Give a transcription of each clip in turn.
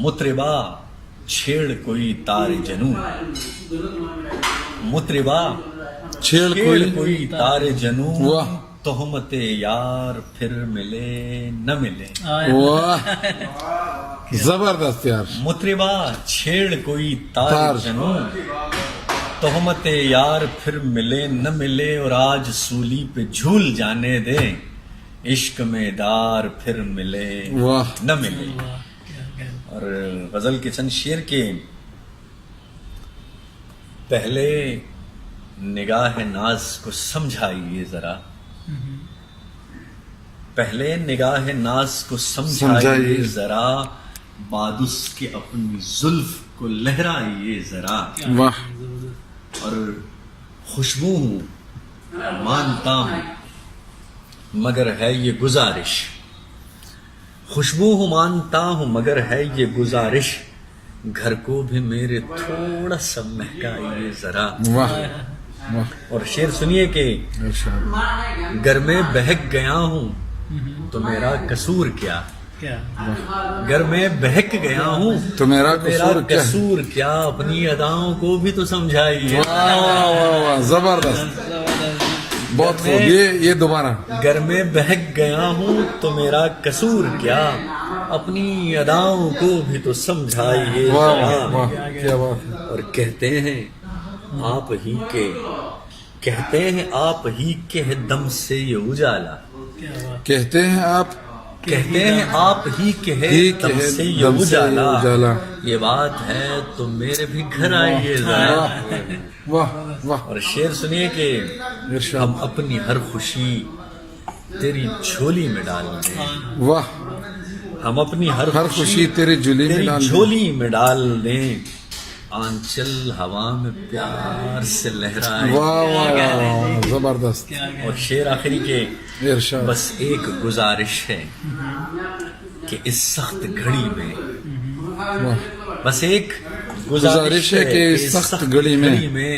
مطربا چھیڑ کوئی تار جنوں، مطربا چھیڑ کوئی تار جنوں، واہ تہمت یار پھر ملے نہ ملے۔ واہ زبردست یار، مطربا چھیڑ کوئی تار تار جنوں، تہمت یار پھر ملے نہ ملے، اور آج سولی پہ جھول جانے دے، عشق میں دار پھر ملے واہ نہ ملے۔ اور غزل کے چند شعر کے پہلے نگاہ ناز کو سمجھائیے ذرا، پہلے نگاہ ناز کو سمجھائیے ذرا، بعد اس کے اپنی زلف کو لہرائیے ذرا۔ واہ اور خوشبو ہوں مانتا ہوں مگر ہے یہ گزارش، خوشبو ہوں مانتا ہوں مگر ہے یہ گزارش، گھر کو بھی میرے تھوڑا سا مہکائیے ذرا۔ واہ واہ اور شعر سنیے کہ ارشاد، گر میں بہک گیا ہوں تو میرا قصور کیا، گر میں بہک گیا ہوں تو میرا قصور کیا ہے؟ قصور کیا، اپنی اداؤں کو بھی تو سمجھائیے۔ واہ واہ واہ واہ زبردست، بہت خوب، یہ دوبارہ۔ گر میں بہک گیا ہوں تو میرا قصور کیا، اپنی اداؤں کو بھی تو سمجھائیے واہ ذرا۔ واہ واہ کیا بات ہے۔ اور کہتے ہیں آپ ہی کے، کہتے ہیں آپ ہی کے دم سے یہ اجالا، کہتے ہیں آپ کہتے ہیں آپ ہی کے دم سے یہ دم سے یہ اجالا، اجالا۔ یہ بات ہے تو میرے بھی گھر آئیے ذرا۔ واہ واہ اور شعر سنیے کہ ارشاد، ہم اپنی ہر خوشی تیری جھولی میں ڈال دیں، واہ ہم اپنی ہر خوشی تیری جھولی میں تیری ڈال دیں۔ جھولی میں ڈال دیں، آنچل ہوا میں پیار سے لہرائے۔ واہ واہ واہ واہ زبردست، اور شعر آخری کے ارشاد، بس ایک گزارش ہے کہ اس سخت گھڑی میں، واہ بس ایک گزارش ہے کہ اس سخت گھڑی میں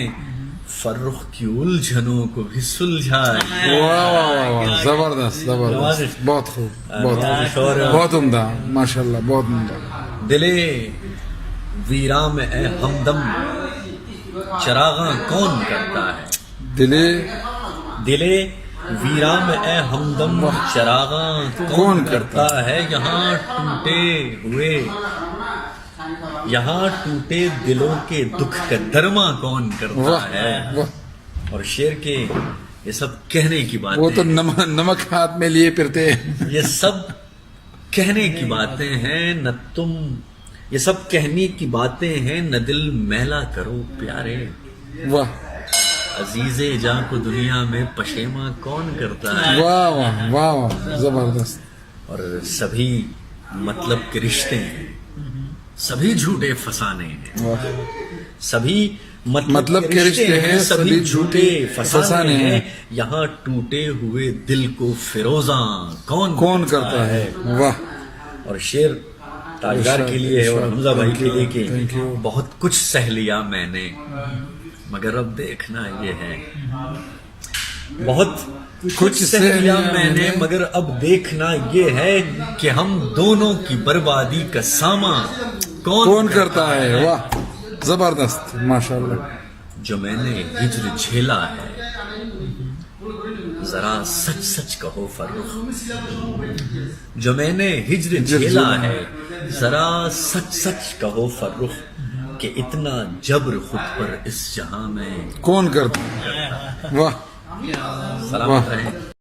فرخ کی الجھنوں کو بھی سلجھائے۔ واہ واہ واہ واہ زبردست زبردست، بہت خوب، بہت بہت عمدہ، ماشاء اللہ بہت عمدہ۔ دلے ویراں میں اے ہمدم چراغاں کون کرتا ہے، دلے دلے ویراں میں اے ہمدم چراغاں کون کرتا ہے، یہاں ٹوٹے ہوئے، یہاں ٹوٹے دلوں کے دکھ کا درما کون کرتا واہ ہے۔ واہ، اور شعر کے یہ سب کہنے کی وہ باتیں، تو نمک ہاتھ میں لیے پھرتے ہیں۔ یہ سب کہنے کی باتیں ہیں، نہ تم، یہ سب کہنے کی باتیں ہیں، نہ دل میلا کرو پیارے، واہ عزیز جاں کو دنیا میں پشیماں کون کرتا ہے۔ واہ واہ واہ واہ زبردست، اور سبھی مطلب کے رشتے ہیں، سبھی جھوٹے فسانے ہیں، واہ سبھی مطلب کے رشتے ہیں، سبھی جھوٹے فسانے فسانے ہیں، ہیں، یہاں ٹوٹے ہوئے دل کو فروزاں کون کرتا ہے۔ واہ اور شعر تاجدار کے لیے ہے اور حمزہ بھائی کے لیے کہ Thank you. بہت کچھ سہ لیا میں نے مگر اب دیکھنا یہ ہے، بہت کچھ سہ لیا میں نے مگر اب دیکھنا یہ ہے کہ ہم دونوں کی بربادی کا سامان کون کرتا ہے۔ واہ زبردست، ماشاء اللہ۔ جو میں نے ہجر جھیلا ہے، ذرا سچ سچ کہو فرخ، جو میں نے ہجر جھیلا ہے، ذرا سچ سچ کہو فرخ، کہ اتنا جبر خود پر اس جہاں میں کون کرتا ہے۔ واہ سلامت رہیں۔